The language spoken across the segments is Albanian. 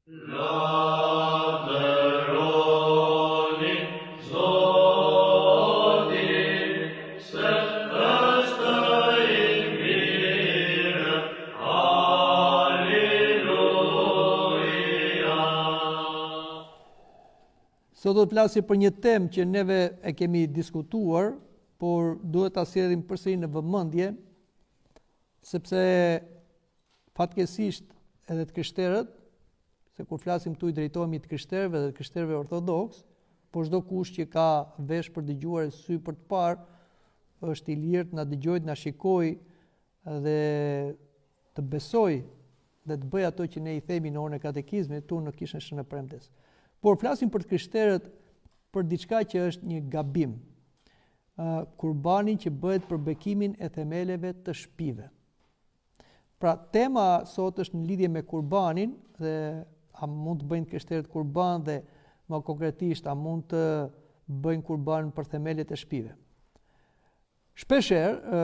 Sot do të flasim për një temë që neve e kemi diskutuar, por duhet ta sjellim përsëri në vëmendje, sepse fatkeqësisht edhe të krishterët, se kur flasim këtu i drejtohemi të krishterëve dhe të krishterëve ortodoks, por çdo kush që ka vesh për dëgjuar e sy për të parë, është i lirë të na dëgjojë, të na shikojë dhe të besojë dhe të bëjë ato që ne i themi në orën e katekizmit tu në kishën Shënë Premtes. Por flasim për të krishterët për diçka që është një gabim. Kurbanin që bëhet për bekimin e themeleve të shtëpive. Pra tema sot është në lidhje me kurbanin dhe a mund të bëjnë krishterët kurban dhe më konkretisht a mund të bëjnë kurban për themelet e shtëpive. Shpeshherë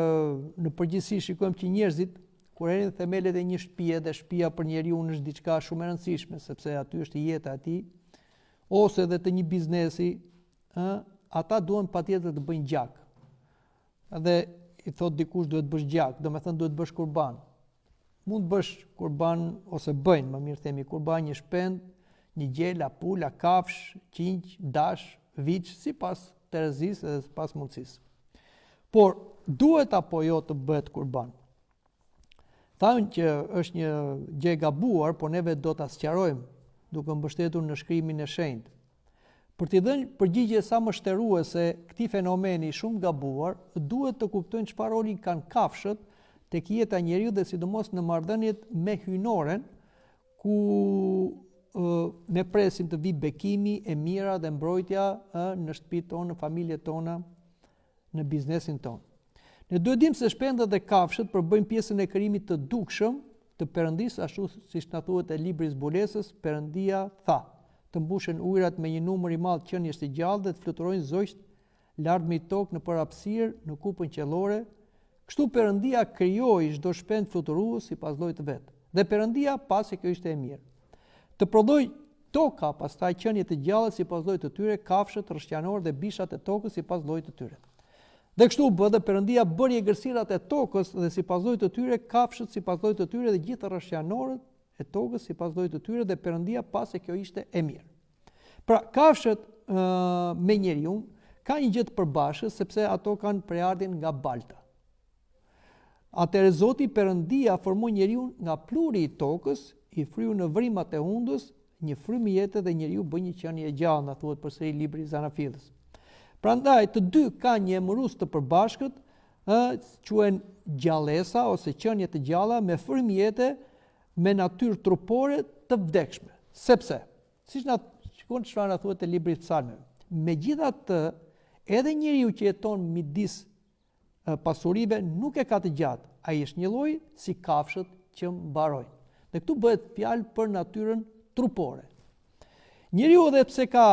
në përgjithësi shikojmë që njerëzit kur errin themelet e një shtëpie dhe shtëpia për njeriu është diçka shumë e rëndësishme sepse aty është jeta e tij, ose edhe të një biznesi, ata duhen patjetër të bëjnë gjak. Dhe i thot dikush duhet bësh gjak, do me thënë duhet bësh kurban. Mund të bësh kurban ose bëjnë, më mirë themi kurban një shpend, një gjela, pula, kafsh, qinj, dash, viç, sipas terezisë dhe sipas mundësisë. Por duhet apo jo të bëhet kurban? Thanë që është një gjë e gabuar, por neve do ta sqarojmë duke mbështetur në shkrimin e shenjtë. Për t'i dhënë përgjigje sa më shtëruese këtij fenomeni shumë gabuar, duhet të kuptojnë çfarë roli kanë kafshët tek jeta e njeriu dhe sidomos në marrëdhëniet me hyjnoren, ku ne presim të vi bekimi, e mira dhe mbrojtja në shtëpitë tonë, në familjet tona, në biznesin tonë. Ne duhet dimë se shpendët dhe kafshët përbëjnë pjesën e krijimit të dukshëm të Perëndisë, ashtu siç na thuhet e libri i zbulesës, Perëndia tha: të mbushen ujërat me një numër i madh qenish të gjallë dhe të fluturojnë zogjt lart mbi tokë në përhapësirë, në kupën qellore. Kështu Perëndia krijoi çdo shpend fluturues sipas llojit të vet. Dhe Perëndia pasi kjo ishte e mirë. Të prodhoi toka pastaj qenie të gjalla sipas llojit të tyre, kafshët, rrëshqanorët dhe bishat e tokës sipas llojit të tyre. Dhe kështu bë dhe Perëndia bëri egërsirat e tokës dhe sipas llojit të tyre, kafshët sipas llojit të tyre dhe gjithë rrëshqanorët e tokës sipas llojit të tyre, dhe Perëndia pasi kjo ishte e mirë. Pra kafshët me njeriu kanë një gjë të përbashkët sepse ato kanë prejardhjen nga balta. Atëherë Zoti Perëndia formoi njeriu nga pluri i tokës, i fryu në vrimat e hundës, një frymë jete dhe njeriu bën një qenie e gjallë, na thuhet përsëri libri i Zanafillës. Prandaj të dy kanë një emërues të përbashkët, quhen gjallësa ose qenie të gjalla me frymë jete me natyrë trupore të vdekshme. Sepse, siç na shikon çfarë na thuhet te libri i Psalmeve, megjithatë, edhe njeriu që jeton midis pasurive nuk e ka të gjatë, ai është një lloj si kafshët që mbarojnë. Dhe këtu bëhet fjalë për natyrën trupore. Njeriu edhe pse ka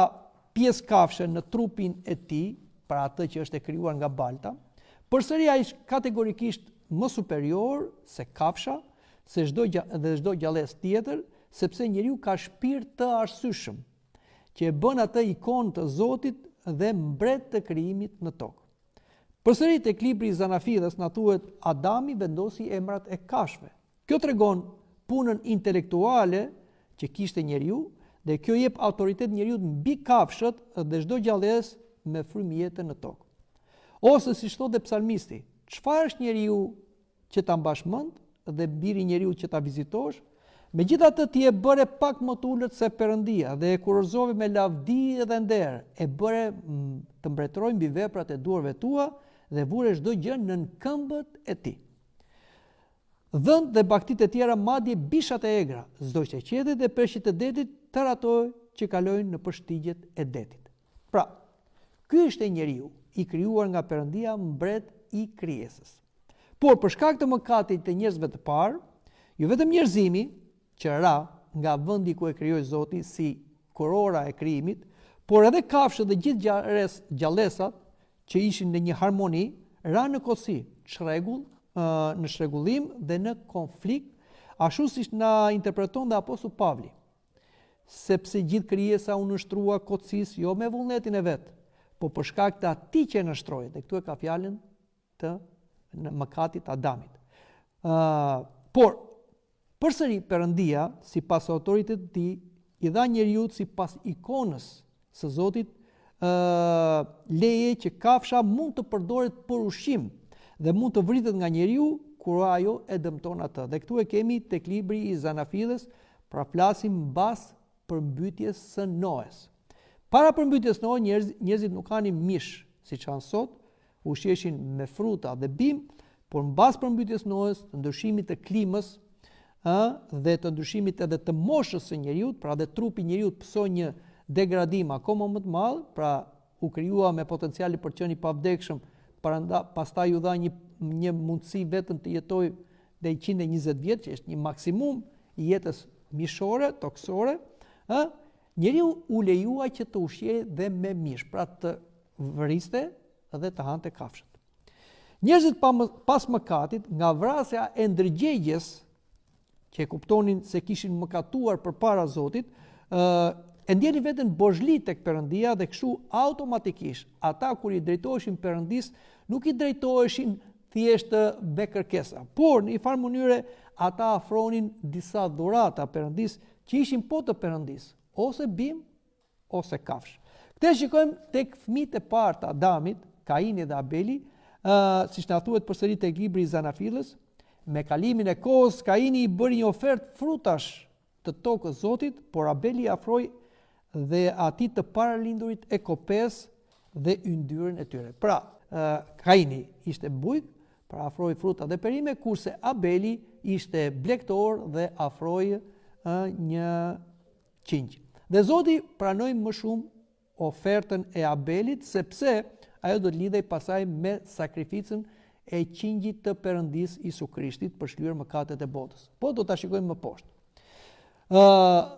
pjesë kafshë në trupin e tij, pra atë që është e krijuar nga balta, përsëri ai është kategorikisht më superior se kafsha, se çdo gjallës tjetër, sepse njeriu ka shpirt të arsyeshëm, që e bën atë ikonë të Zotit dhe mbret të krijimit në tokë. Përsëri tek libri i Zanafillës na thuhet Adami vendosi emrat e kafshëve. Kjo tregon punën intelektuale që kishte njeriu, dhe kjo jep autoritet njeriu mbi kafshët dhe çdo gjallës me frymë jete në tokë. Ose siç thotë psalmisti, çfarë është njeriu që ta mbash mend dhe biri i njeriu që ta vizitosh? Megjithatë ti e bëre pak më të ulët se Perëndia dhe e kurorëzove me lavdi dhe nder, e bëre të mbretëroj mbi veprat e duarve tua dhe vure çdo gjë nën këmbët e tij. Dhënd dhe baktit e tjera, madje bishat e egra, çdo qeqetit dhe peshqit e detit, tërë ato që kalojnë në përshtigjet e detit. Pra, ky është njeriu i krijuar nga Perëndia, mbret i krijesës. Por për shkak të mëkatit të njerëzve të parë, jo vetëm njerëzimi që ra nga vendi ku e krijoi Zoti si kurora e krijimit, por edhe kafshët dhe gjithë gjallësat që ishin në një harmoni, ra në kosi, në shregullim dhe në konflikt, ashtu siç na interpreton dhe apostulli Pavli. sepse gjithë krijesa u nështrua kotësisë jo me vullnetin e vet, po për shkak të atij që e nështroi. Dhe këtu e ka fjalën të në mëkatit Adamit. Por përsëri Perëndia, sipas autoritetit të tij, i dha njeriu sipas ikonës së Zotit leje që kafsha mund të përdoret për ushqim dhe mund të vritet nga njeriu kur ajo e dëmton atë. Dhe këtu e kemi tek libri i Zanafilës, pra flasim mbas përmbytjes së Noes. Para përmbytjes së Noes, njerëzit nuk hanin mish, siç kanë sot, ushqeshin me fruta dhe bim, por mbas përmbytjes së Noes, të ndryshimit të klimës, dhe të ndryshimit edhe të moshës së njeriu, pra dhe trupi i njeriu pësoi një degradim akoma më të madh, pra u krijua me potenciali për të qenë i pavdekshëm, pastaj u dha një mundësi vetëm të jetojë deri 120 vjet, që është një maksimum i jetës mishore, toksore, njeriu u lejua që të ushqej dhe me mish, pra të vriste dhe të hante kafshët. Njerëzit pas mëkatit, nga vrasja e ndërgjegjes, që e kuptonin se kishin mëkatuar përpara Zotit, e ndjenin veten bozhli tek Perëndia dhe kështu automatikisht ata kur i drejtoheshin Perëndis nuk i drejtoheshin thjesht me kërkesa, por në një farë mënyre ata afronin disa dhurata Perëndis që ishin po të Perëndis, ose bim ose kafsh. Këtë shikojmë tek fëmijët e parë të Adamit, Kaini dhe Abeli, siç na thuhet përsëri tek libri i Zanafilës. Me kalimin e kohës, Kaini i bëri një ofertë frutash të tokës Zotit, por Abeli afroi dhe atij të paralindurit e kopes dhe yndyrën e tyre. Pra, Kaini ishte bujk, pra afroi fruta dhe perime, kurse Abeli ishte blegtor dhe afroi një qinj. Dhe Zoti pranoi më shumë ofertën e Abelit, sepse ajo do të lidhej pasaj me sakrificën e qingjit të Perëndis Isu Krishtit për shlyer mëkatet e botës. Po do ta shikojmë më poshtë.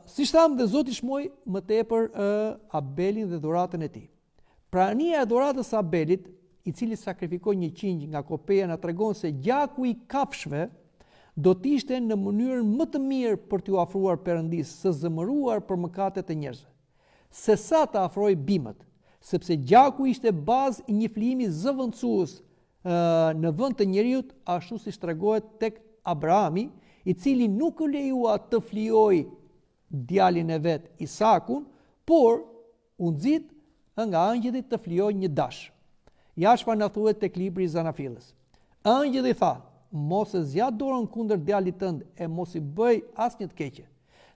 Siç thamë, dhe Zoti shmoi më tepër Abelin dhe dhuratën e tij. Prania e dhuratës së Abelit, i cili sakrifikoi një qingj nga kopeja, na tregon se gjaku i kafshëve do të ishte në mënyrën më të mirë për t'u afruar Perëndis, së zëmëruar për mëkatet e njerëzve, se sa të afroi bimët, sepse gjaku ishte bazë i një flijimi zëvendësues në vend të njeriut, ashtu siç tregohet tek Abrahami, i cili nuk u lejua të flijojë djalin e vet Isakun, por u nxit nga angjëlli të flijojë një dash. Ja çfarë na thuhet tek libri i Zanafilës. Angjëlli tha: "Mos e zjat dorën kundër djalit tënd e mos i bëj asnjë të keqe.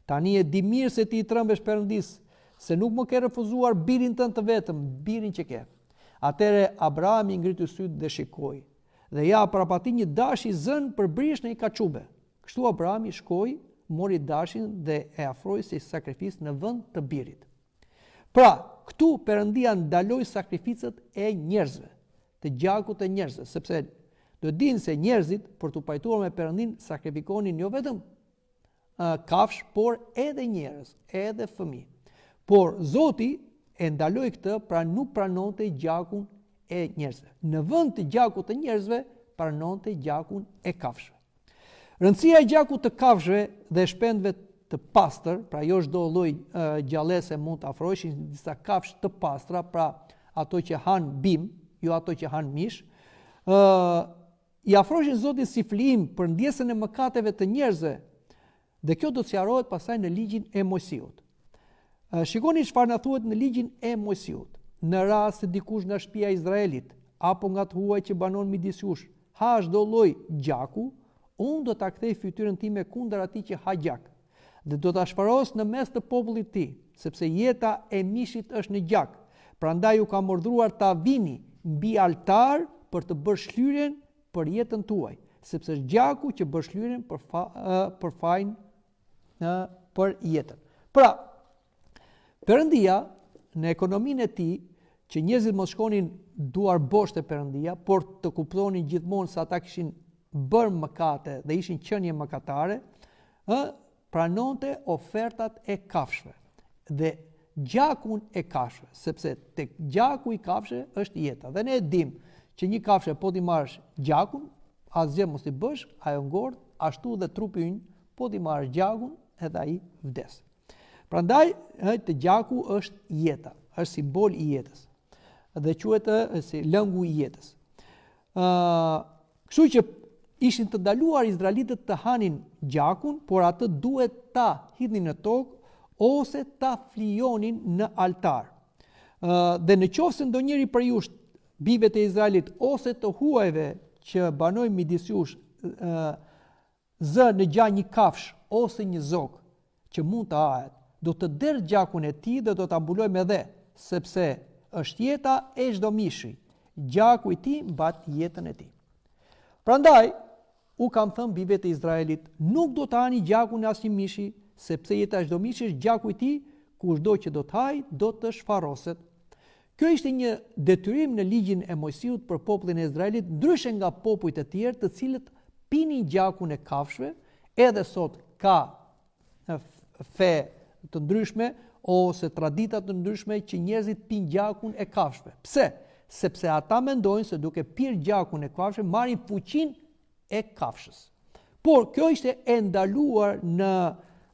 Tani e di mirë se ti i trembesh Perëndis, se nuk më ke refuzuar birin tënd të vetëm, birin që ke." Atëre Abrahami ngriti sytë dhe shikoi, dhe ja parapati një dash i zënë përbrish në një kaçube. Kështu Abrahami shkoi, mori dashin dhe e afroi si sakrificë në vend të birit. Pra, këtu Perëndia ndaloi sakrificët e njerëzve, të gjakut të njerëzve, sepse do dinë se njerëzit për të pajtuar me Perëndin sakrifikonin jo vetëm kafsh, por edhe njerëz, edhe fëmijë. Por Zoti e ndaloi këtë, pra nuk pranonte gjakun e njerëzve. Në vend të gjakut të njerëzve, pranonte gjakun e kafshëve. Rëndësia e gjakut të kafshëve dhe shpendëve të pastër, pra jo çdo lloj gjallëse mund të afroheshin, disa kafshë të pastra, pra ato që han bim, jo ato që han mish, i afroheshin Zotit si flijim për ndjesën e mëkateve të njerëzve, dhe kjo do të sqarohet pastaj në ligjin e Mojsiut. Shikoni çfarë na thuhet në ligjin e Mojsiut. Në rast se dikush nga shtëpia e Izraelit apo nga të huaj që banon midis jush ha çdo lloj gjaku, unë do ta kthej fytyrën time kundër atij që ha gjak, dhe do ta shparos në mes të popullit të tij, sepse jeta e mishit është në gjak. Prandaj u kam urdhëruar ta vini mbi altar për të bërë shlyrjen për jetën tuaj, sepse është gjaku që bën shlyrjen për fajin për jetën. Pra, Perëndia në ekonominë e tij, që njerëzit mos shkonin duar bosh te Perëndia, por të kuptonin gjithmonë se ata kishin bërë mëkate dhe ishin qenie mëkatare, pranonte ofertat e kafshëve dhe gjakun e kafshëve, sepse tek gjaku i kafshëve është jeta. Dhe ne e dim që një kafshë po ti marrësh gjakun, asgjë mos i bësh, ajo ngordh, ashtu dhe trupi ynë po ti marrësh gjakun edhe ai vdes. Prandaj të gjaku është jeta, është simbol i jetës dhe quhet si lëngu i jetës. Kështu që ishin të ndaluar izraelitët të hanin gjakun, por atë duhet ta hidhnin në tokë ose ta flijonin në altar. Dhe në qoftë se ndonjëri për jush bijve të Izraelit ose të huajve që banojnë midis jush zë në gjak një kafsh ose një zog që mund të hahet, do të derë gjakun e tij dhe do ta mbuloj me dhe, sepse është jeta e çdo mishi. Gjaku i tij mbat jetën e tij. Prandaj u kam thënë bijve të Izraelit, nuk do të hani gjakun e asnjë mishi, sepse jeta e çdo mishi është gjaku i tij, kushdo që do të hajë do të shfaroset. Kjo ishte një detyrim në ligjin e Mojsiut për popullin e Izraelit, ndryshe nga popujt e tjerë të cilët pinin gjakun e kafshëve. Edhe sot ka fe të ndryshme ose tradita të ndryshme që njerëzit pinë gjakun e kafshëve. Pse? Sepse ata mendojnë se duke pirë gjakun e kafshëve marrin fuqinë e kafshës. Por kjo ishte e ndaluar në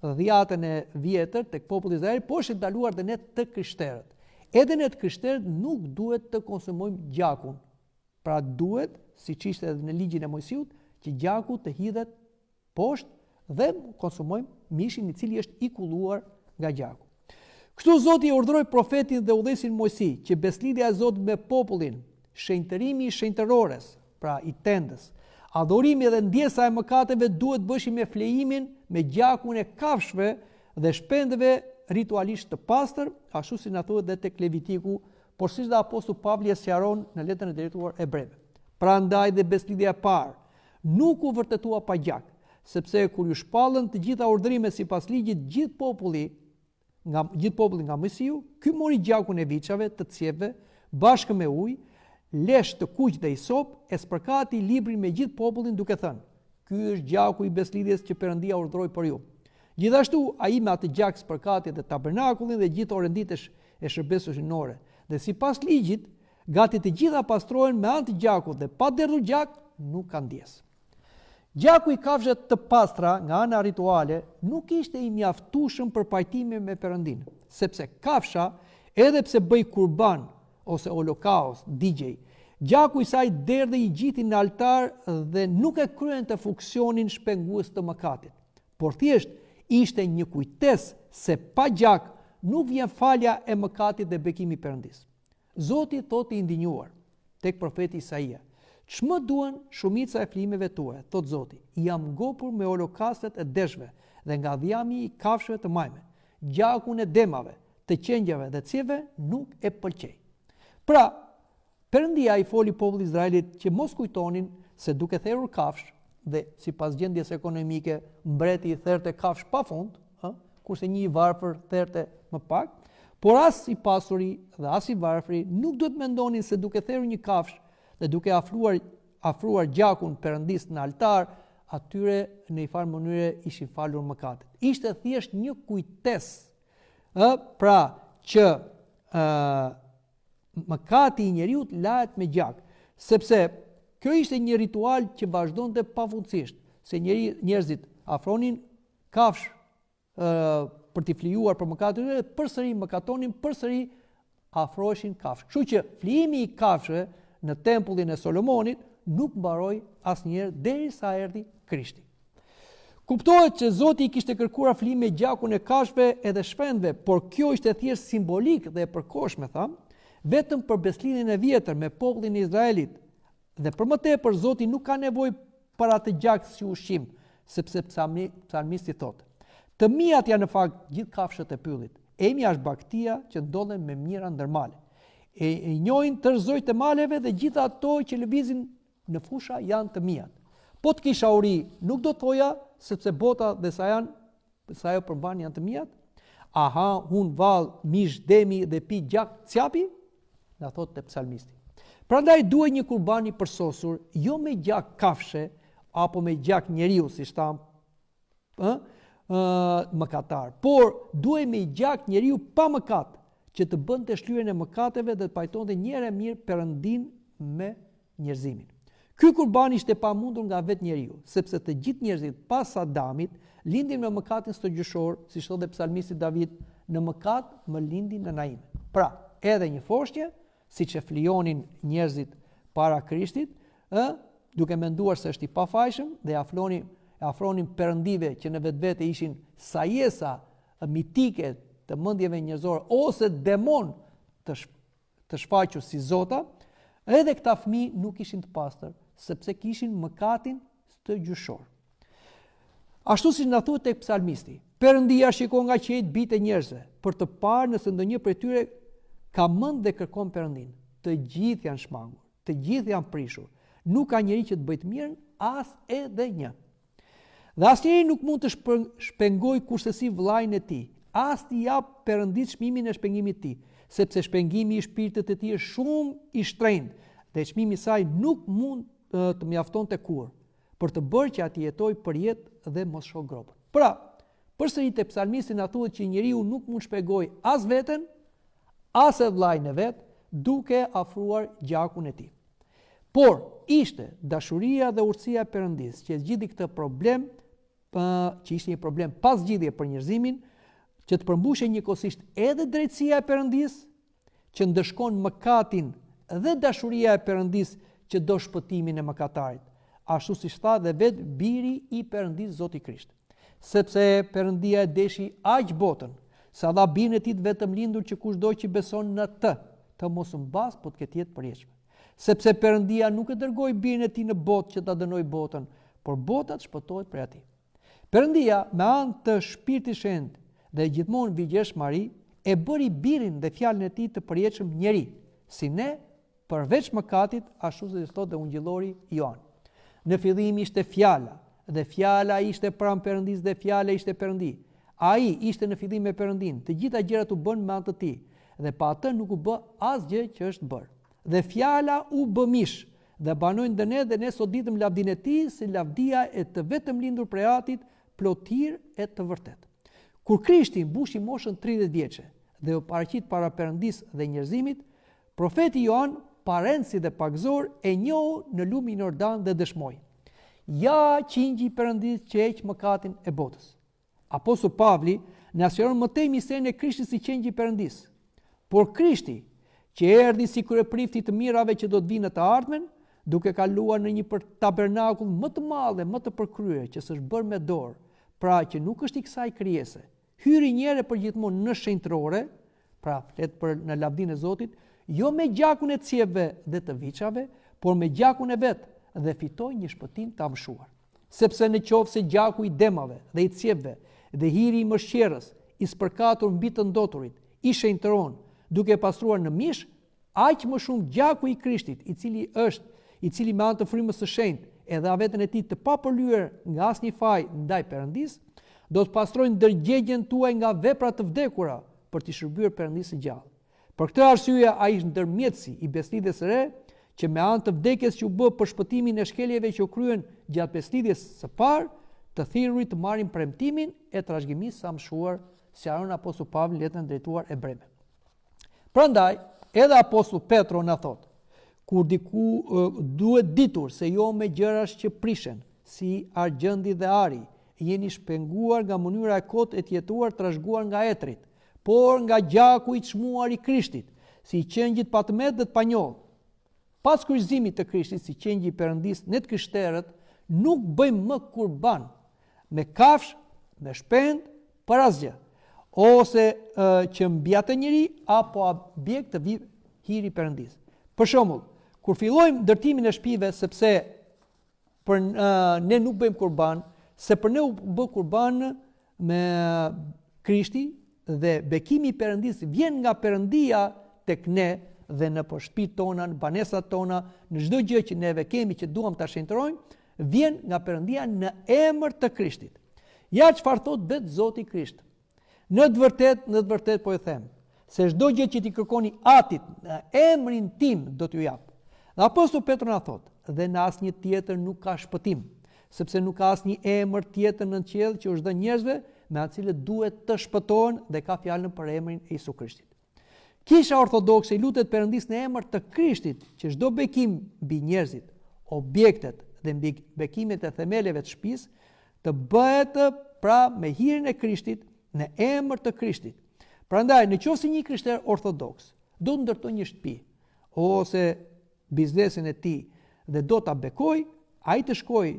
dhjetën e vjetër tek populli i Izraelit, por është e ndaluar edhe ne të krishterët. Edhe ne të krishterët nuk duhet të konsumojmë gjakun. Pra duhet, siç ishte edhe në ligjin e Mojsiut, që gjaku të hidhet poshtë dhe konsumojmë mishin i cili është i kulluar nga gjaku. Kështu Zoti urdhëroi profetin dhe udhëheqësin Mojsi që beslidhja e Zotit me popullin, shenjtërimi i shenjtërores, pra i tendës, adhurimi dhe ndjesa e mëkateve duhet bëheshin me flejimin me gjakun e kafshëve dhe shpendëve ritualisht të pastër, ashtu si na thuhet edhe tek Levitiku, por siç dhe apostulli Pavli e sqaron në letrën e drejtuar Hebrejve. Prandaj dhe beslidhja e parë nuk u vërtetua pa gjak, sepse kur ju shpallën të gjitha urdhrimet sipas ligjit gjithë populli nga Mojsiu, ky mori gjakun e viçave të cepëve bashkë me ujë, lesh të kuq dhe hisop, e spërkati librin me gjithë popullin duke thënë: "Ky është gjaku i beslidhjes që Perëndia urdhëroi për ju." Gjithashtu ai me atë gjak spërkati dhe tabernakullin dhe gjithë orëndit e shërbesës ushinore. Dhe sipas ligjit, gati të gjitha pastrohen me anë të gjakut dhe pa derdhur gjak nuk kanë ndjes. Gjaku i kafshëve të pastra nga ana rituale nuk ishte i mjaftueshëm për pajtimin me Perëndinë, sepse kafsha, edhe pse bëi kurban ose holokaust, digjej, gjaku i saj derdhe i gjiti në altar dhe nuk e kryente funksionin shpengues të mëkatit, por thjesht ishte një kujtesë se pa gjak nuk vjen falja e mëkatit dhe bekimi i Perëndisë. Zoti thotë i ndinjuar tek profeti Isaia: "Ç'më duan shumica e flimeve tuaja, thot Zoti, jam ngopur me holokastet e deshve dhe nga dhjami i kafshëve të majme. Gjakun e demave, të qengjave dhe cjeve nuk e pëlqej." Pra, Perëndia i foli popullit Izraelit që mos kujtonin se duke therrur kafsh dhe sipas gjendjes ekonomike mbreti i therte kafsh pafund, kurse një i varfër therte më pak, por as i pasuri dhe as i varfëri nuk duhet mendonin se duke therrur një kafsh dhe duke afruar gjakun Perëndisë në altar, atyre në një farë mënyre ishin falur mëkatet. Ishte thjesht një kujtesë, pra që mëkati i njeriut lahet me gjak, sepse kjo ishte një ritual që vazhdonte pafundësisht, se njerëzit afronin kafsh për t'i flijuar për mëkatin e tyre, përsëri mëkatonin, përsëri afroheshin kafsh. Kështu që flijimi i kafshëve në tempullin e Solomonit nuk mbaroi asnjëherë derisa erdhi Krishti. Kuptohet që Zoti i kishte kërkuar flijim me gjakun e kafshëve edhe shpendëve, por kjo ishte thjesht simbolik dhe e përkohshme, tham, vetëm për beslidhjen e vjetër me popullin e Izraelit. Dhe për më tepër Zoti nuk ka nevojë për atë gjak si ushqim, sepse psalmisti thotë: "Të mijat janë në fakt gjithë kafshët e pyllit. Emja është baktia që ndodhen me mira ndërmale. E njohin tërë zojtë e maleve dhe gjithë ato që lëvizin në fusha janë të mijat. Po të kisha uri, nuk do thoja sepse bota dhe sa ajo përmban janë të mijat? Aha, hun vallë, mish demi dhe pi gjak cjapi?" Na thotë te psalmisti. Prandaj duhet një kurban i përsosur, jo me gjak kafshe apo me gjak njeriu, si tham, mëkatar, por duhet me gjak njeriu pa mëkat, që të bënte shlyerjen e mëkateve dhe të pajtonte një herë mirë Perëndin me njerëzimin. Ky kurban ishte pamundur nga vetë njeriu, sepse të gjithë njerëzit pas Adamit lindin me mëkatin së gjyshor, si thotë dhe psalmisti David, në mëkat më lindin në naime. Pra, edhe një foshtje, siç e flijonin njerëzit para Krishtit, duke menduar se është i pafajshëm dhe afronin perëndive që në vetvete ishin sajesa mitike të mendjeve njerëzore ose demon të shfaqur si zota, edhe këta fëmijë nuk ishin të pastër, sepse kishin mëkatin të gjyshor. Ashtu si na thuhet tek psalmisti, Perëndia shikon nga qejt bitë e njerëzve për të parë nëse ndonjë prej tyre ka mend dhe kërkon Perëndin. Të gjithë janë shmangur, të gjithë janë prishur. Nuk ka njeri që të bëjë të mirën, as edhe një. Dhe asnjëri nuk mund të shpengojë kursesi vllajën e tij, as t'i jap Perëndis çmimin e shpengimit të tij, sepse shpengimi i shpirtit të tij është shumë i shtrenjtë dhe çmimi i saj nuk mund të mjaftonte kurrë për të bërë që ati jetojë për jetë dhe mos shoh gropën. Pra, përsëri te psalmisti na thuhet që njeriu nuk mund shpjegojë as veten, as e vllajën e vet, duke afruar gjakun e tij. Por ishte dashuria dhe urtësia e Perëndis që zgjidhi këtë problem, që ishte një problem pas zgjidhje për njerëzimin, që të përmbushej njëkohësisht edhe drejtësia e Perëndis, që ndëshkon mëkatin dhe dashuria e Perëndis që do shpëtimin e mëkatarit, ashtu siç tha dhe vet biri i Perëndis Zoti Krisht. Sepse Perëndia e deshi aq botën, sa dha birin e tij vetëm lindur që kushdo që beson në të mos mbas, po të ketë jetë përjetshme. Sepse Perëndia nuk e dërgoi birin e tij në botë që ta dënoi botën, por bota të shpëtohet prej atij. Perëndia me anë të Shpirtit Shenjtë dhe gjithmonë Virgjeshmari e bëri birin dhe fjalën e tij të përjetshëm njeri, si ne, përveç mëkatit, ashtu si thotë dhe ungjillori Ioan. Në fillim ishte fjala, dhe fjala ishte pranë Perëndis dhe fjala ishte Perëndi. Ai ishte në fillim me Perëndin. Të gjitha gjërat u bën me anë të tij, dhe pa atë nuk u bë asgjë që është bërë. Dhe fjala u bë mish dhe banoi ndër ne dhe ne sot ditëm lavdinë e tij si lavdia e të vetëm lindur prej Atit, plotir e të vërtet. Kur Krishti mbushi moshën 30 vjeçe dhe u paraqit para Perëndis dhe njerëzimit, profeti Ioan, parensi dhe pagzor, e njohu në lumin Jordan dhe dëshmoi: Ja qingji Perëndis që heq mëkatin e botës. Apostulli Pavli na sqaron më tej misterin e Krishtit si qingji Perëndis. Por Krishti, që erdhi si kryeprifti të mirave që do të vinë në të ardhmen, duke kaluar në një tabernakull më të madh dhe më të përkryer që s'është bërë me dorë, pra që nuk është i kësaj krijese, hyri një herë përgjithmonë në shenjtërore, pra flet për në lavdinë e Zotit, jo me gjakun e cijeve dhe të viçave, por me gjakun e vet, dhe fitoi një shpëtim të amshuar. Sepse në qoftë se gjaku i demave dhe i cijeve dhe hiri i mëshqerës i spërkatur mbi të ndoturit i shenjtëron, duke pastruar në mish, aq më shumë gjaku i Krishtit, i cili me anë të frymës së shenjtë e dha veten e tij të papërlyer nga asnjë faj ndaj Perëndis, do të pastrojnë ndërgjegjen tuaj nga veprat të vdekura për t'i shërbyer Perëndisë së gjallë. Për këtë arsye ai është ndërmjetësi i beslidhjes së re, që me anë të vdekjes që u bë për shpëtimin e shkeljeve që u kryen gjatë beslidhjes së parë, të thirrurit të marrin premtimin e trashëgimisë së amshuar, sqaron apostulli Pavli letrën drejtuar Hebrejve. Prandaj, edhe apostulli Petro na thotë: kur diku duhet ditur se jo me gjërash që prishen, si argjendi dhe ari, jeni shpenguar nga mënyra e kotë e të jetuar trashëguar nga etrit, por nga gjaku i çmuar i Krishtit, si qengjit pa tmet dhe të panjohur. Pas kryqëzimit të Krishtit si qengji i Perëndis, ne të krishterët nuk bëjmë më kurban me kafsh, me shpend, për asgjë, ose që mbjatë njëri apo objekt të hiri Perëndis. Për shembull, kur fillojmë ndërtimin e shtëpive, sepse ne nuk bëjmë kurban, se për ne u bë kurban me Krishti dhe bekimi i Perëndis vjen nga Perëndia tek ne dhe në shtëpitë tona, në banesat tona, në çdo gjë që neve kemi që duam ta shenjtërojmë, vjen nga Perëndia në emër të Krishtit. Ja çfarë thot vetë Zoti Krisht. Në të vërtetë po e them, se çdo gjë që ti kërkoni Atit në emrin tim do t'ju jap. Dhe apostulli Petro na thot: dhe në asnjë tjetër nuk ka shpëtim, sepse nuk ka asnjë emër tjetër në qiell që është dhënë njerëzve me atë cilët duhet të shpëtohen, dhe ka fjalën për emrin e Jezu Krishtit. Kisha ortodokse i lutet Perëndis në emër të Krishtit që çdo bekim mbi njerëzit, objektet dhe mbi bekimet e themeleve të shtëpisë të bëhet pra me hirin e Krishtit, në emër të Krishtit. Prandaj, nëse një krishter ortodoks do të ndërtoj një shtëpi ose biznesin e tij dhe do ta bekoj, ai të shkojë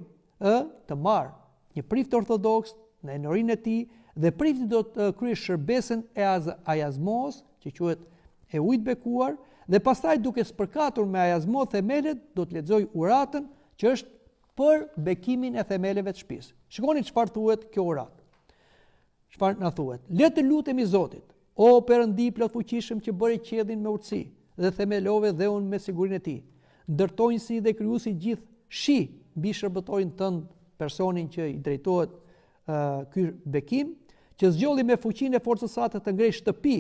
të marr një prift ortodoks në enorinë e tij dhe prifti do të kryejë shërbesën e ajazmos, që quhet e ujit bekuar, dhe pastaj duke spërkatur me ajazmo themelet do të lexoj uratën që është për bekimin e themeleve të shtëpisë. Shikoni çfarë thuhet kjo uratë. Çfarë na thuhet? Le të lutemi Zotit, o Perëndi plot fuqishëm që bëre qiellin me urtësi dhe themelove dheun me sigurinë e tij. Ndërtonjësi dhe krijuesi gjithë shi mbi shërbëtorin tënd, personin që i drejtohet ky bekim, që zgjolli me fuqinë e forcës sate të ngrejë shtëpi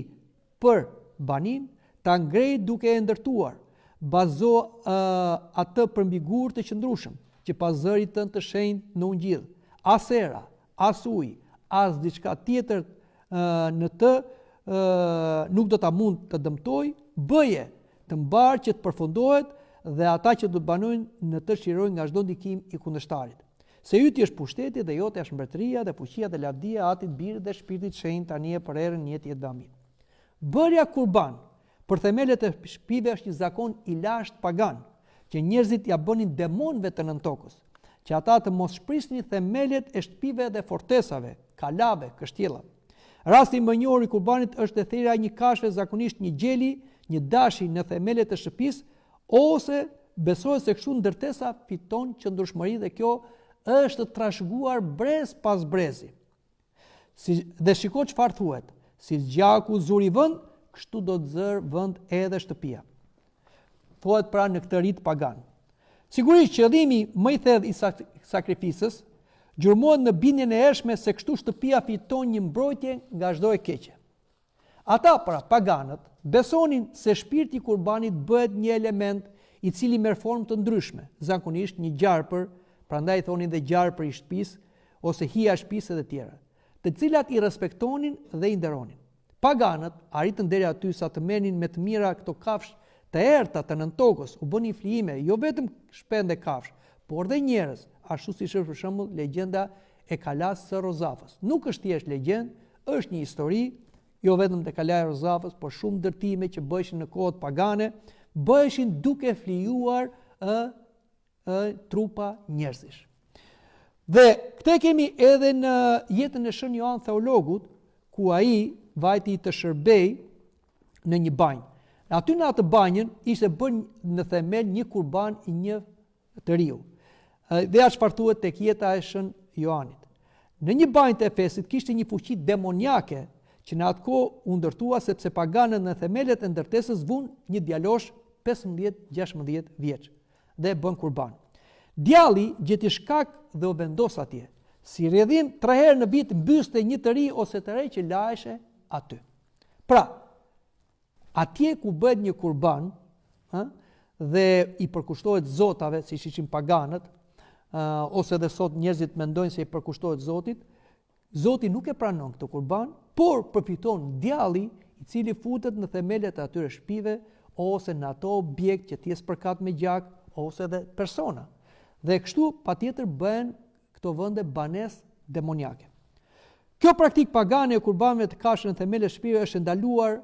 për banin, ta ngrejë duke e ndërtuar, bazo atë për mbi gur të qëndrueshëm, që pas zërit tënd të shenjtë në ungjill, as era, as ujë, as diçka tjetër në të nuk do ta mund të dëmtoj, bëje të mbar që të përfundohet dhe ata që do të banojnë në të shirojnë nga çdo ndikim i kundërshtarit. Se yti është pushteti dhe jote është mbretëria dhe fuqia dhe lavdia e Atit Birit dhe Shpirtit Shenjtë tani e për erën një jetë amin. Bërja kurban për themelet e shtëpive është një zakon i lashtë pagan, që njerëzit ja bënin demonëve të nën tokës, që ata të mos shprisnin themelet e shtëpive dhe fortesave, kalave, kështjella. Rasti më i njohur i kurbanit është e thirrja e një kashfe, zakonisht një gjeli, një dashi në themelet e shtëpisë, ose besohet se kështu ndërtesa fiton qëndrueshmëri dhe kjo është trashëguar brez pas brezi. Dhe shiko çfarë thuhet, si zgjaku zuri vend, kështu do të zër vend edhe shtëpia. Thuhet pra në këtë rit pagan. Sigurisht qëllimi më i thellë i sakrificës gjurmohet në bindjen e ershme se kështu shtëpia fiton një mbrojtje nga çdo e keqe. Ata pra paganët besonin se shpirti i kurbanit bëhet një element i cili merr formë të ndryshme, zakonisht një gjarpër, prandaj thonin dhe gjarpër i shtëpisë ose hija e shtëpisë dhe të tjera, të cilat i respektonin dhe i nderonin. Paganët arritën deri aty sa të merrnin me të mira këto kafshë të errta të nën tokës, u bënin flijime, jo vetëm shpend e kafshë, por dhe njerëz, ashtu si është për shembull legjenda e Kalas së Rozafës. Nuk është thjesht legjendë, është një histori, jo vetëm te Kalaja e Rozafës, por shumë ndërtime që bëheshin në kohët pagane, bëheshin duke flijuar trupa njerëzish. Dhe këtë kemi edhe në jetën e Shën Joan Theologut, ku ai vajti të shërbej në një banjë. Aty në atë banjën ishte bërë në themel një kurban i një të riu. Dhe ashtu çfarë thuhet tek jeta e Shën Joanit. Në një banjë të Efesit kishte një fuqi demoniake që në atë kohë u ndërtua sepse paganët në themelet e ndërtesës vun një djalosh 15-16 vjeç dhe bën kurban. Djalli gjeti shkak dhe u vendos atje. Si rrjedhim 3 herë në vit mbyste një të ri ose të re që laheshe aty. Pra, atje ku bëhet një kurban, dhe i përkushtohet zotave, siç ishin paganët, ose dhe sot njerëzit mendojnë se i përkushtohet Zotit, Zoti nuk e pranon këtë kurban, por përfiton djalli i cili futet në themelet e atyre shtëpive ose në ato objekt që t'i spërkat me gjak ose dhe persona. Dhe kështu patjetër bëhen këto vende banesë demoniake. Kjo praktik pagane e kurbanëve të kafshëve në themelet e shtëpive është ndaluar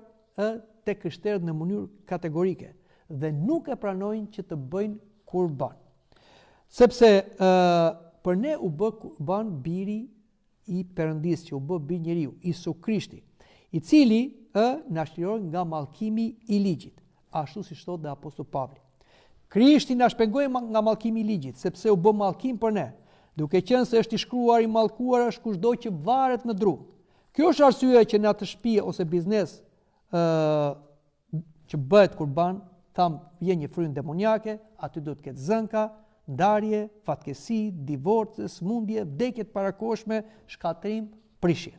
tek krishterët në mënyrë kategorike dhe nuk e pranojnë që të bëjnë kurban. Sepse për ne u bë kurban biri i Perëndis, që u bë bir njeriu, Isu Krishti, i cili na shliron nga mallkimi i ligjit, ashtu siç thotë dhe apostulli Pavli. Krishti na shpengoi nga mallkimi i ligjit, sepse u bë mallkim për ne, duke qenë se është i shkruar i mallkuar është kushdo që varet në dru. Kjo është arsyeja që në atë shtëpi ose biznes që bëhet kurban, tham vjen një frymë demoniake, aty do të ketë zënka, ndarje, fatkesi, divorce, smundje, vdekje të parakoshme, shkatrim, prishje.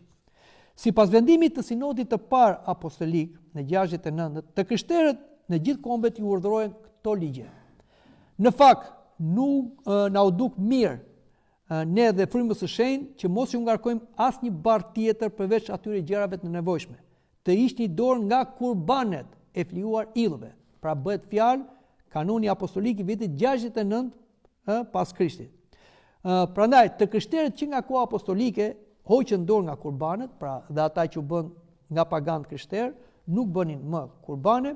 Sipas vendimit të sinodit të parë apostolik në 69, të krishterët në gjithë kombet ju urdhërohen këto ligje. Në fakt, nuk na u duk mirë ne dhe frymës së shenjtë që mos ju ngarkojmë asnjë barr tjetër përveç atyre gjërave të nevojshme. Të hiqni dorë nga kurbanet e flijuar idhëve. Pra bëhet fjalë kanoni apostolik i vitit 69 pas Krishtit. Prandaj të krishterët që nga koha apostolike hoqën dorë nga kurbanet, pra dhe ata që u bën nga pagant krishterë, nuk bënin më kurbane,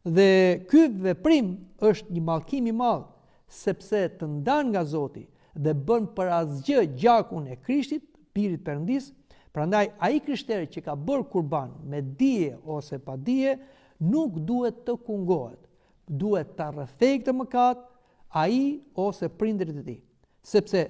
dhe ky veprim është një mallkim i madh, sepse të ndan nga Zoti dhe bën për asgjë gjakun e Krishtit, birit Perëndis. Prandaj ai krishter që ka bërë kurban me dije ose pa dije, nuk duhet të kungohet. Duhet ta rrethejë këtë mëkat ai ose prindërit e tij. Sepse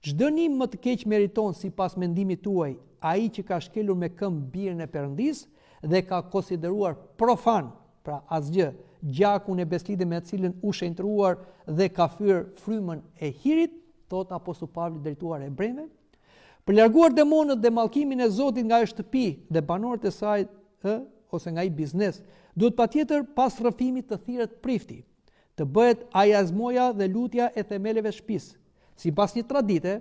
çdo nim më të keq meriton sipas mendimit tuaj ai që ka shkelur me këmbë birin e Perëndis dhe ka konsideruar profan, pra asgjë, gjakun e beslidhe me cilën u shenjtruar dhe ka fyer frymën e hirit, thot apostulli Pavli drejtuar hebrejve, për larguar demonët dhe mallkimin e Zotit nga ajo shtëpi dhe banorët e saj ose nga ai biznes, duhet patjetër pas rrëfimit të thirret prifti, të bëhet ajazmoja dhe lutja e themeleve të shtëpisë. Sipas një tradite,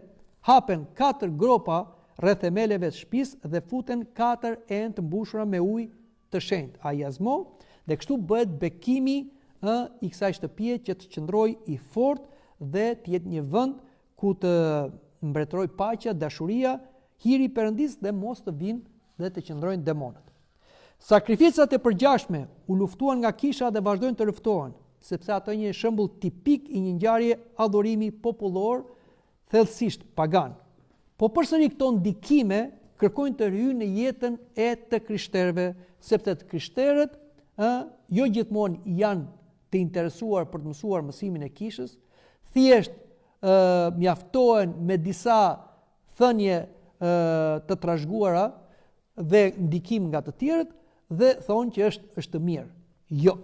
hapen 4 gropa rreth themeleve të shtëpisë dhe futen 4 enë të mbushura me ujë të shenjtë, ajazmo, dhe kështu bëhet bekimi i kësaj shtëpie që të qëndrojë i fortë dhe të jetë një vend ku të mbretëroj paqja, dashuria, hiri i Perëndis dhe mos të vinë dhe të qëndrojnë demonët. Sakrificat e përgjashme u luftuan nga kisha dhe vazhdojnë të luftohen, sepse ato një shembull tipik i një ngjarje adhurimi popullor, thellësisht pagan. Po përsëri këto ndikime kërkojnë të rihyjnë në jetën e të krishterëve, sepse të krishterët jo gjithmonë janë të interesuar për të mësuar mësimin e kishës, thjesht mjaftohen me disa thënie të trashëguara dhe ndikim nga të tjerët dhe thonë që është mirë. Jo.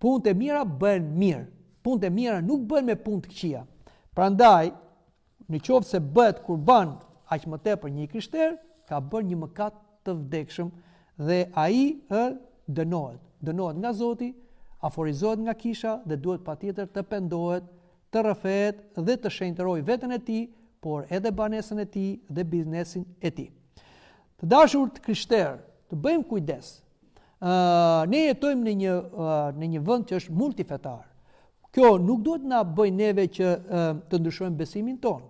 Punët e mira bëhen mirë. Punët e mira nuk bëhen me punë të këqija. Prandaj, në qoftë se bëhet kurban aq më tepër një krishter, ka bërë një mëkat të vdekshëm dhe ai dënohet. Dënohet nga Zoti, aforizohet nga kisha dhe duhet patjetër të pendohet, të rrëfehet dhe të shenjtërojë veten e tij, por edhe banesën e tij dhe biznesin e tij. Të dashur të krishterë, të bëjmë kujdes. Ne jetojmë në një vend që është multifetar. Kjo nuk duhet na bëjë neve që të ndryshojmë besimin tonë.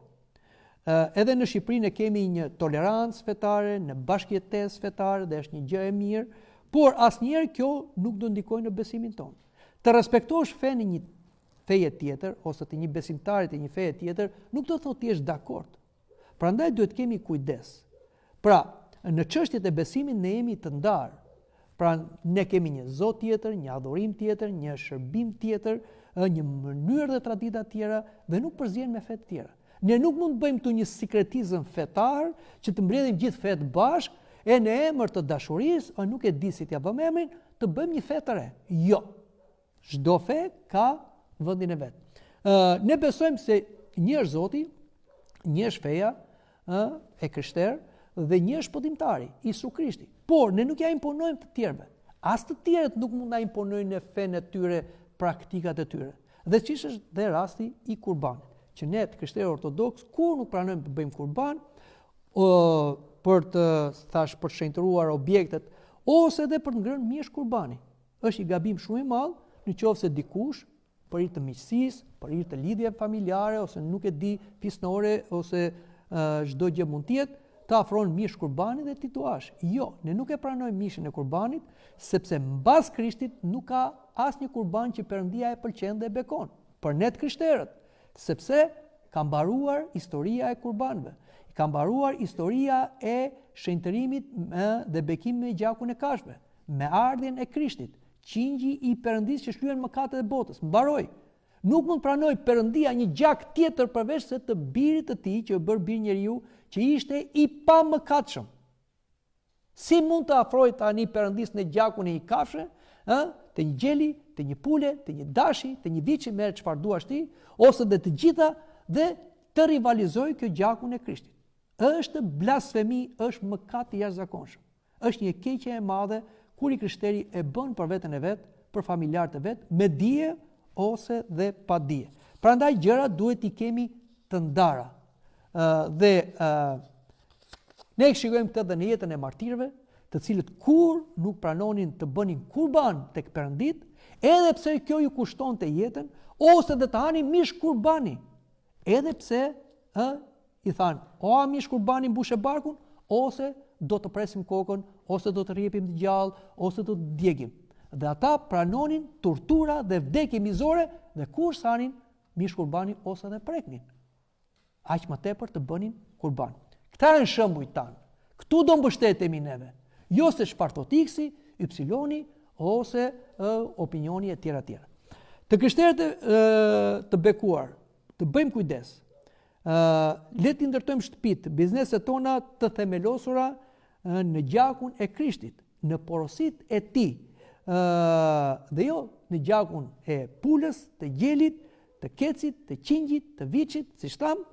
Edhe në Shqipëri ne kemi një tolerancë fetare, në bashkëjetesë fetare dhe është një gjë e mirë, por asnjëherë kjo nuk do ndikojë në besimin tonë. Të respektosh fenë një feje tjetër ose të një besimtarit e një feje tjetër nuk do thotë ti je dakord. Prandaj duhet kemi kujdes. Pra, në çështjet e besimit ne jemi të ndarë. Pra, ne kemi një Zot tjetër, një adhurim tjetër, një shërbim tjetër, një mënyrë dhe tradita tjera dhe nuk përzihen me fe të tjera. Ne nuk mund të bëjmë këtu një sikretizëm fetar që të mbledhim gjithë fetë bashkë e në emër të dashurisë, nuk e di si t'ja bëjmë emrin, të bëjmë një fe të re. Jo. Çdo fe ka vendin e vet. Ne besojmë se një është Zoti, një është feja e krishterë dhe një është podimtari, Isu Krishti. Por ne nuk ja imponojmë të tjerëve. As të tjerët nuk mund na imponojnë në fenë e tyre, praktikat e tyre. Dhe çish është dhe rasti i kurbanit, që ne të krishterë ortodoks kur nuk pranojmë të bëjmë kurban për të shenjtëruar objektet ose edhe për të ngrënë miesh kurbani. Është i gabim shumë i madh nëse dikush për hir të miqësisë, për hir të lidhjeve familjare ose nuk e di fisnore ose çdo gjë mund të jetë, të afron mish kurbanit dhe ti thua, jo, ne nuk e pranojmë mishin e kurbanit, sepse mbas Krishtit nuk ka asnjë kurban që Perëndia e pëlqen dhe e bekon. Për ne të krishterët, sepse ka mbaruar historia e kurbanëve, ka mbaruar historia e shenjtërimit dhe bekimit me gjakun e kafshëve, me ardhjen e Krishtit, qingji i Perëndis që shlyen mëkatet e botës. Mbaroi. Nuk mund pranoj Perëndia një gjak tjetër përveç se të birit të tij që u bër bir njeriu, që ishte i pamëkatshëm. Si mund të afroj tani Perëndis në gjakun e një kafshë, të një gjeli, të një pule, të një dashi, të një viçi, merr çfarë duash ti, ose dhe të gjitha dhe të rivalizoj kjo gjakun e Krishtit. Është blasfemi, është mëkat i jashtëzakonshëm. Është një keqje e madhe kur i krishteri e bën për veten e vet, për familjarët e vet, me dije ose dhe pa dije. Prandaj gjërat duhet i kemi të ndara. Ne shikojmë këtë edhe në jetën e martirëve, të cilët kur nuk pranonin të bënin kurban tek Perëndit, edhe pse kjo ju kushtonte jetën, ose dhe të hanin mish kurbani, edhe pse i thanë, o a mish Kurbani mbushe barkun, ose do të presim kokën, ose do të rjepim të gjallë, ose do të djegim. Dhe ata pranonin tortura dhe vdekje mizore dhe kur sanin mish Kurbani ose dhe preknin. Aq më tepër të bënin kurban. Këta janë shembujt tanë. Këtu do mbështetemi neve. Jo se çfarë thot X, Y ose opinioni e tjera tjera. Të krishterët të bekuar, të bëjmë kujdes. Le të ndërtojmë shtëpitë, bizneset tona të themelosura në gjakun e Krishtit, në porositë e Tij. Dhe jo në gjakun e pulës, të gjelit, të kecit, të qingjit, të viçit, siç tham,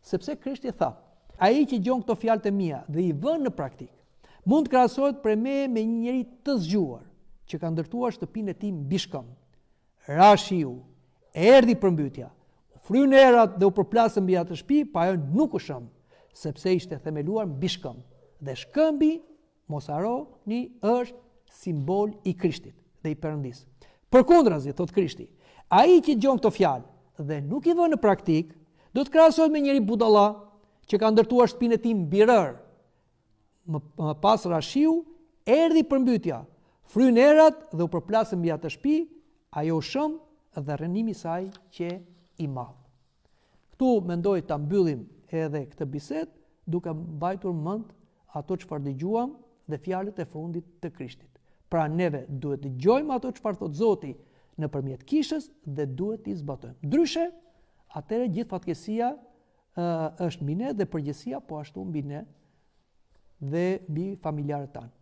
sepse Krishti tha: ai që gjon këto fjalë të mia dhe i vën në praktik, mund të krahasohet për me një njeri të zgjuar, që ka ndërtuar shtëpinë e tij mbi shkëm. Ra shiu, erdhi përmbytja, fryn erat dhe u përplasën mbi atë shtëpi, pa ajo nuk u shëm, sepse ishte themeluar mbi shkëm. Dhe shkëmbi, mos harroni, është simbol i Krishtit dhe i Perëndisë. Përkundrazi, thot Krishti, ai që gjon këto fjalë dhe nuk i vën në praktik, do të krahasohet me njëri budalla që ka ndërtuar shtëpinë e tij mbi rër. Më pas ra shiu, erdhi përmbytja, fryn erat dhe u përplasën mbi atë shtëpi, ajo shëm dhe rënimi i saj që i madh. Ktu mendoj ta mbyllim edhe këtë bisedë duke mbajtur mend ato çfarë dëgjuam dhe fjalët e fundit të Krishtit. Pra neve duhet të dëgjojmë ato çfarë thot Zoti nëpërmjet kishës dhe duhet t'i zbatojmë. Ndryshe, atëherë gjithë fatkeqësia është mbi ne dhe përgjegjësia po ashtu mbi ne dhe mbi familjarët tanë.